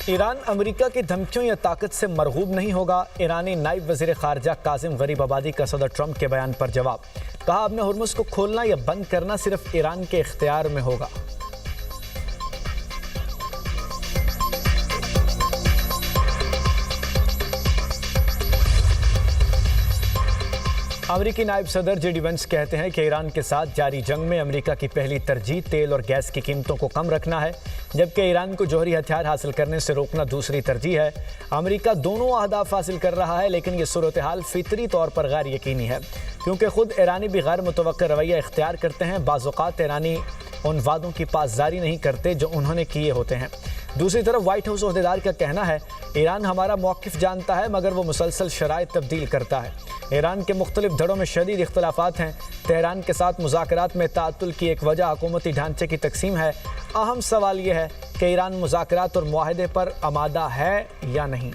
Iran America की धमकियों या ताकत से मरगूब नहीं होगा। ईरानी नायब वज़ीर ख़ारजा कासिम गरीबाबादी का सदर ट्रंप के बयान पर जवाब। कहा, अब हुर्मुज़ को खोलना या बंद करना सिर्फ ईरान के इख्तियार में होगा। अमेरिकी नायब सदर जेडी वेंस कहते हैं कि ईरान के साथ जारी जंग में अमेरिका की पहली तरजीह तेल और गैस की कीमतों को कम रखना है, जबकि ईरान को जौहरी हथियार हासिल करने से रोकना दूसरी तरजीह है। अमेरिका दोनों अहदाफ हासिल कर रहा है, लेकिन ये सूरत हाल फितरी तौर पर गैर यकीनी है, क्योंकि खुद ईरानी भी गैर मुतवक्किर रवैया इख्तियार करते हैं। बाज़ औक़ात ईरानी उन वादों की पासदारी नहीं करते जो उन्होंने किए होते हैं। दूसरी तरफ व्हाइट हाउस ओहदेदार का कहना है, ईरान हमारा मौक़िफ़ जानता है, मगर वो मुसलसल शराइत तब्दील करता है। ईरान के मुख्तलिफ धड़ों में शदीद इख्तलाफात हैं। तेहरान के साथ मुज़ाकरात में ताअत्तुल की एक वजह हुकूमती ढांचे की तकसीम है। अहम सवाल यह है कि ईरान मुज़ाकरात और मुआहदे पर आमादा है या नहीं।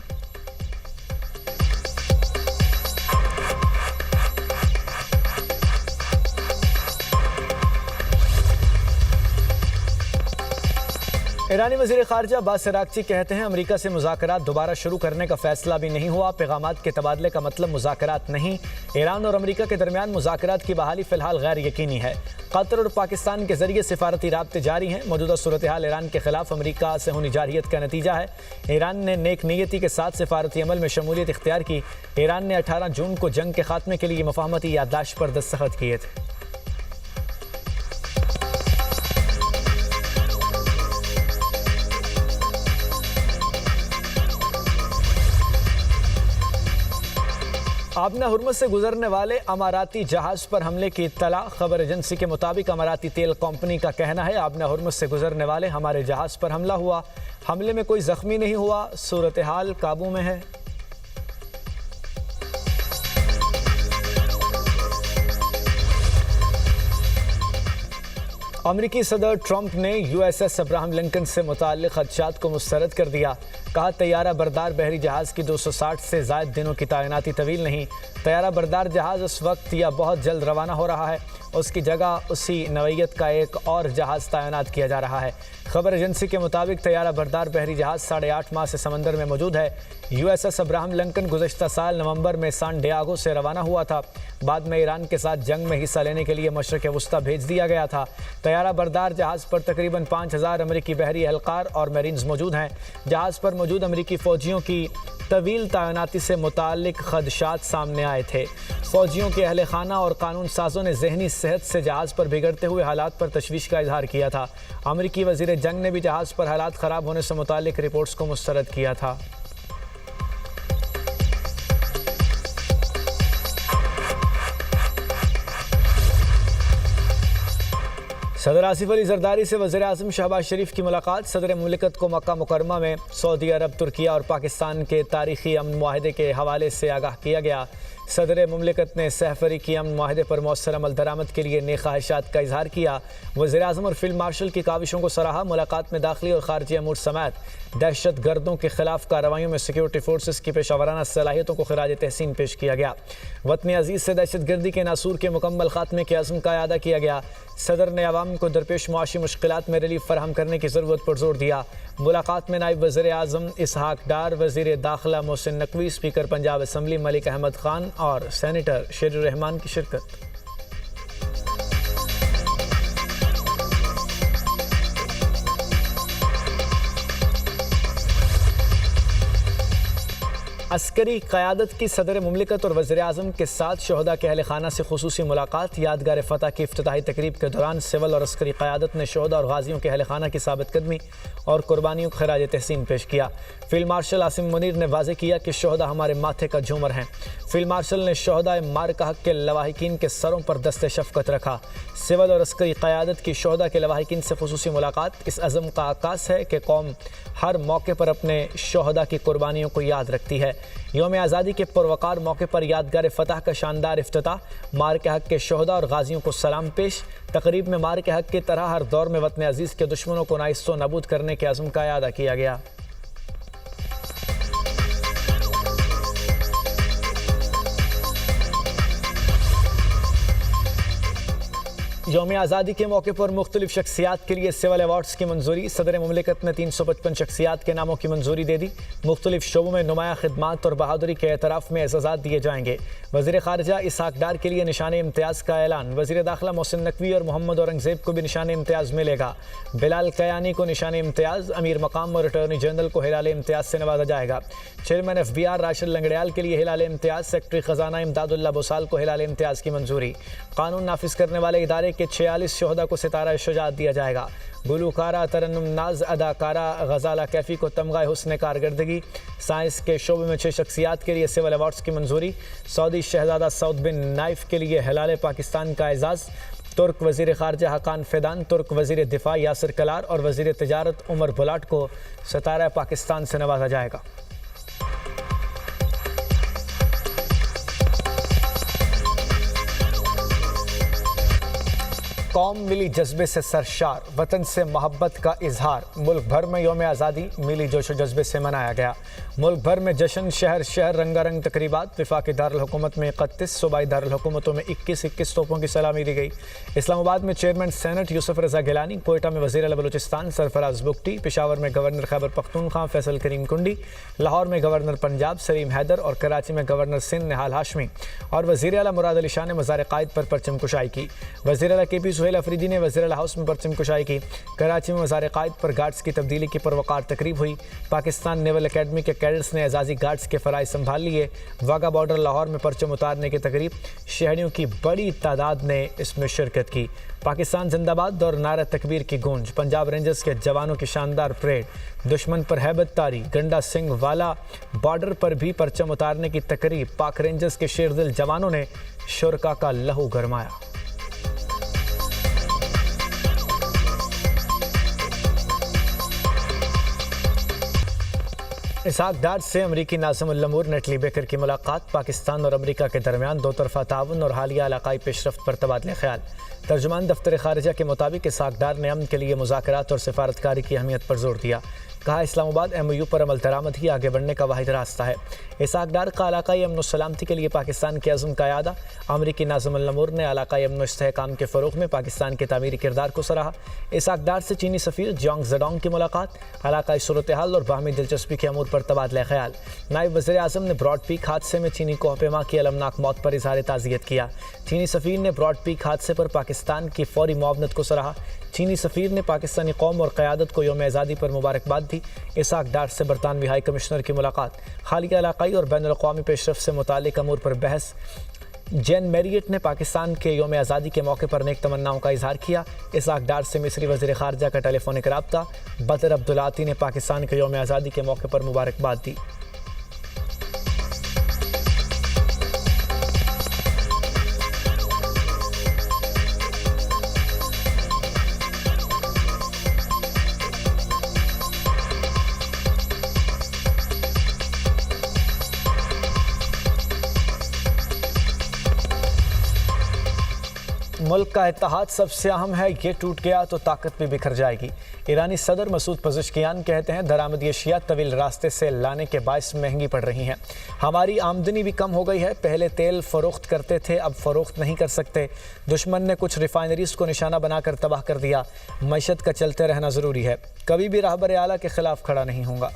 ईरानी वज़ीर ख़ारजा अब्बास अराग़ची कहते हैं, अमेरिका से मुज़ाकरात दोबारा शुरू करने का फ़ैसला भी नहीं हुआ। पैगामात के तबादले का मतलब मुज़ाकरात नहीं। ईरान और अमेरिका के दरमियान मुज़ाकरात की बहाली फ़िलहाल गैर यकीनी है। कतर और पाकिस्तान के ज़रिए सिफारती राब्ते जारी हैं। मौजूदा सूरत हाल ईरान के ख़िलाफ़ अमेरिका से होनी जारहियत का नतीजा है। ईरान ने नेक नीयती के साथ सिफारती अमल में शमूलियत इख्तियार की। ईरान ने 18 जून को जंग के खात्मे के लिए मफ़ाहमती याददाश्त पर दस्तखत किए थे। आबना हुर्मुज़ से गुजरने वाले अमाराती जहाज़ पर हमले की इत्तला। खबर एजेंसी के मुताबिक अमाराती तेल कंपनी का कहना है, आबना हुर्मुज़ से गुजरने वाले हमारे जहाज़ पर हमला हुआ। हमले में कोई ज़ख्मी नहीं हुआ। सूरत हाल काबू में है। अमेरिकी सदर ट्रंप ने USS अब्राहम लिंकन से मुताल्लिक़ खदशात को मुस्तरद कर दिया। कहा, तैयारा बरदार बहरी जहाज़ की 260 से ज़ायद दिनों की तैनाती तवील नहीं। तैयारा बरदार जहाज़ उस वक्त या बहुत जल्द रवाना हो रहा है। उसकी जगह उसी नवैयत का एक और जहाज़ तैनात किया जा रहा है। खबर एजेंसी के मुताबिक तैयारा बरदार बहरी जहाज़ 8.5 माह से समंदर में मौजूद है। USS अब्राहम लिंकन गुज़श्ता साल नवंबर में सान डियागो से रवाना हुआ था। बाद में ईरान के साथ जंग में हिस्सा लेने के लिए मशरक़ वस्ता भेज दिया गया था। तैयारा बरदार जहाज़ पर तकरीबन 5000 अमेरिकी बहरी एहलकार और मरीन्स मौजूद हैं। जहाज़ पर मौजूद अमेरिकी फ़ौजियों की तवील तैनाती से मुताल्लिक़ खदशात सामने आए थे। फ़ौजियों के अहल खाना और कानून साज़ों ने जहनी सेहत से जहाज़ पर बिगड़ते हुए हालात पर तशवीश का इजहार किया था। अमेरिकी वज़ीर जंग ने भी जहाज़ पर हालात ख़राब होने से मुताल्लिक़ रिपोर्ट्स को मुस्तरद किया था। सदर आसिफ अली जरदारी से वज़ीर आज़म शहबाज शरीफ की मुलाकात। सदर मुमलिकत को मक्का मुकरमा में सऊदी अरब, तुर्किया और पाकिस्तान के तारीख़ी अमन मुआहदे के हवाले से आगाह किया गया। सदर मुमलिकत ने सहफरी की अमन मुआहदे पर मौसर अमल दरामद के लिए नेक ख्वाहिशात का इजहार किया। वज़ीर आज़म और फील्ड मार्शल की काविशों को सराहा। मुलाकात में दाखिली और खारजी अमूर समेत दहशत गर्दों के खिलाफ कार्रवाइयों में सिक्योरिटी फोर्सेस की पेशावराना सलाहियतों को खिराज तहसीन पेश किया गया। वतन अजीज़ से दहशत गर्दी के नासूर के मुकम्मल खात्मे के अज़्म का अदा किया गया। सदर ने अवाम को दरपेश मुआशी मुश्किलात में रिलीफ फराहम करने की ज़रूरत पर जोर दिया। मुलाकात में नायब वज़ीर आज़म इसहाक डार, वज़ीर दाखिला मोहसिन नकवी, स्पीकर पंजाब असम्बली मलिक अहमद खान और सेनेटर शेरुर रहमान की शिरकत। अस्करी क़यादत की सदर मुमलिकत और वज़ीर आज़म के साथ शहदा के अहल खाना से खुसूसी मुलाकात। यादगार फ़तह की इफ्तिताही तकरीब के दौरान सिविल और अस्करी क़यादत ने शहदा और गाज़ियों के अहल खाना की साबित कदमी और कुर्बानियों को खिराज तहसीन पेश किया। फील्ड मार्शल आसिम मुनीर ने वाज़ेह किया कि शहदा हमारे माथे का झूमर हैं। फील्ड मार्शल ने शहदा मार्का हक़ के लवाहिकीन के सरों पर दस्ते शफ़क़त रखा। सिविल और अस्करी क़यादत की शहदा के लवाहिकीन से खुसूसी मुलाकात इस अज़म का आकाश है कि कौम हर मौके पर अपने शहदा की कुर्बानियों को याद रखती है। यौम आज़ादी के पुरवकार मौके पर यादगार फ़तह का शानदार इफ्तिताह। मार के हक़ के शहदा और गाज़ियों को सलाम पेश। तकरीब में मार के हक़ की तरह हर दौर में वतन अजीज़ के दुश्मनों को नाइस्तो नबूद करने के अज़्म का अदा किया गया। यौम आज़ादी के मौके पर मुख्तलिफ शख्सियात के लिए सिविल अवार्ड्स की मंजूरी। सदर मुमलिकत ने 355 शख्सियात के नामों की मंजूरी दे दी। मुख्तलिफ शोबों में नुमाया खिदमात और बहादुरी के एतराफ़ में एजाज़ात दिए जाएंगे। वज़ीर ख़ारजा इसहाक़ डार के लिए निशान इम्तियाज़ का ऐलान। वज़ीर दाखिला मोहसिन नकवी और मोहम्मद औरंगज़ेब को भी निशान इम्तियाज़ मिलेगा। बिलाल कयानी को निशान इम्तियाज़, अमीर मकाम और अटॉर्नी जनरल को हिलाल इम्तियाज़ से नवाजा जाएगा। चेयरमैन FBR राशिद लंगड़ियाल के लिए हिलाल इम्तियाज़, सेक्रेटरी ख़जाना इमदादुल्लाह बोसाल को हिलाल इम्तियाज़ की मंजूरी। कानून नाफिज करने वाले इदारे के 46 शोहदा को सितारा शुजात दिया जाएगा। गुलूकारा, तरन्नुम नाज, अदाकारा गज़ाला कैफ़ी को तमगा हुस्न कारकर्दगी। साइंस के शोबे में 6 शख्सियात के लिए सिविल अवार्ड्स की मंजूरी। सऊदी शहजादा सऊद बिन नाइफ के लिए हिलाल पाकिस्तान का एजाज़। तुर्क वज़ीर ख़ारजा हकान फ़िदान, तुर्क वज़ीर दिफा यासिर कलार और वज़ीर तिजारत उमर बुलाट को सितारा पाकिस्तान से नवाजा जाएगा। कौम मिली जज्बे से सरशार, वतन से मोहब्बत का इजहार। मुल्क भर में यौम आज़ादी मिली जोश व जज्बे से मनाया गया। मुल्क भर में जश्न, शहर शहर रंगारंग तकरीबात। वफाकी दारुल हुकूमत में 31, सूबाई दारुल हुकूमतों में 21 तोपों की सलामी दी गई। इस्लामाबाद में चेयरमैन सेनेट यूसुफ रज़ा गिलानी, कोयटा में वज़ीर आला बलूचिस्तान सरफराज बुगटी, पेशावर में गवर्नर खैबर पख्तूनख्वा फैसल करीम कुंडी, लाहौर में गवर्नर पंजाब सलीम हैदर और कराची में गवर्नर सिंध निहाल हाशमी और वज़ीर आला मुराद अली शाह ने मज़ार क़ायद पर परचम कुशाई की। वज़ीर आला KP सुहेल अफरीदी ने वज़ीर आला हाउस में परचम कुशाई की। कराची में मज़ार क़ायद पर गार्ड्स की तब्दीली की पुरवकार तकरीब हुई। पाकिस्तान नेवल अकेडमी के कैडेट्स ने एजाज़ी गार्ड्स के फ़राइज़ संभाल लिए। वाघा बॉर्डर लाहौर में परचम उतारने की तकरीब, शहरियों की बड़ी तादाद ने इसमें शिरकत की। पाकिस्तान जिंदाबाद और नारा तकबीर की गूंज। पंजाब रेंजर्स के जवानों की शानदार परेड, दुश्मन पर हैबत तारी। गंडा सिंह वाला बॉर्डर पर भी परचम उतारने की तकरीब। पाक रेंजर्स के शेरदिल जवानों ने शुरका का लहू गरमाया। इसहाक़ डार से अमरीकी नाज़िम उल अमूर नेटली बेकर की मुलाकात। पाकिस्तान और अमरीका के दरमियान दो तरफ़ा ताउन और हालिया इलाक़ाई पेशरफ्त पर तबादले ख्याल। तर्जुमान दफ्तर ख़ारिजा के मुताबिक इसहाक़ डार ने अमन के लिए मुज़ाकरात और सिफारतकारी की अहमियत पर जोर दिया। कहा, इस्लामाबाद MOU पर अमल दरामद ही आगे बढ़ने का वाहिद रास्ता है। इसहाक़ डार का इलाक़ाई अमन सलामती के लिए पाकिस्तान के अज़्म का यादा। अमरीकी नाज़िम उल अमूर ने इलाक़ाई अमन इस्तेहकाम के फ़रोग़ में पाकिस्तान के तामीरी किरदार को सराहा। इसहाक़ डार से चीनी सफ़ीर जोंग ज़ेडोंग की मुलाकात। इलाक़ाई सूरत हाल और बाहमी दिलचस्पी के अमूर पर तबादला ख्याल। नायब वज़ीर आज़म ने ब्रॉड पीक हादसे में चीनी कोहपेमा की अलमनाक मौत पर इज़हार ताज़ियत किया। चीनी सफ़ीर ने ब्रॉड पीक हादसे पर पाकिस्तान की फ़ौरी मुआवनत को सराहा। चीनी सफ़ीर ने पाकिस्तानी कौम और क़यादत को यौम आज़ादी पर मुबारकबाद दी। इसहाक़ डार से बरतानवी हाई कमिश्नर की मुलाकात। हालिया इलाक़ाई और बैनुल अक़वामी पेशरफ़्त से मुताल्लिक़ अमूर पर बहस। जैन मैरियट ने पाकिस्तान के यौम आज़ादी के मौके पर नेक तमन्नाओं का इजहार किया। इसहाक़ डार से मिस्री वज़ीर ख़ारजा का टेलीफोनिक रब्ता। बदर अब्दुलाती ने पाकिस्तान के यौम आज़ादी के मौके पर मुबारकबाद दी। मुल्क का इत्तेहाद सबसे अहम है, ये टूट गया तो ताकत भी बिखर जाएगी। ईरानी सदर मसूद पज़ेश्कियान कहते हैं, दरामदी अशिया तवील रास्ते से लाने के बायस महंगी पड़ रही हैं। हमारी आमदनी भी कम हो गई है। पहले तेल फ़रोख्त करते थे, अब फ़रोख्त नहीं कर सकते। दुश्मन ने कुछ रिफाइनरीज़ को निशाना बनाकर तबाह कर दिया। मईशत का चलते रहना ज़रूरी है। कभी भी रहबर आला के ख़िलाफ़ खड़ा नहीं होगा।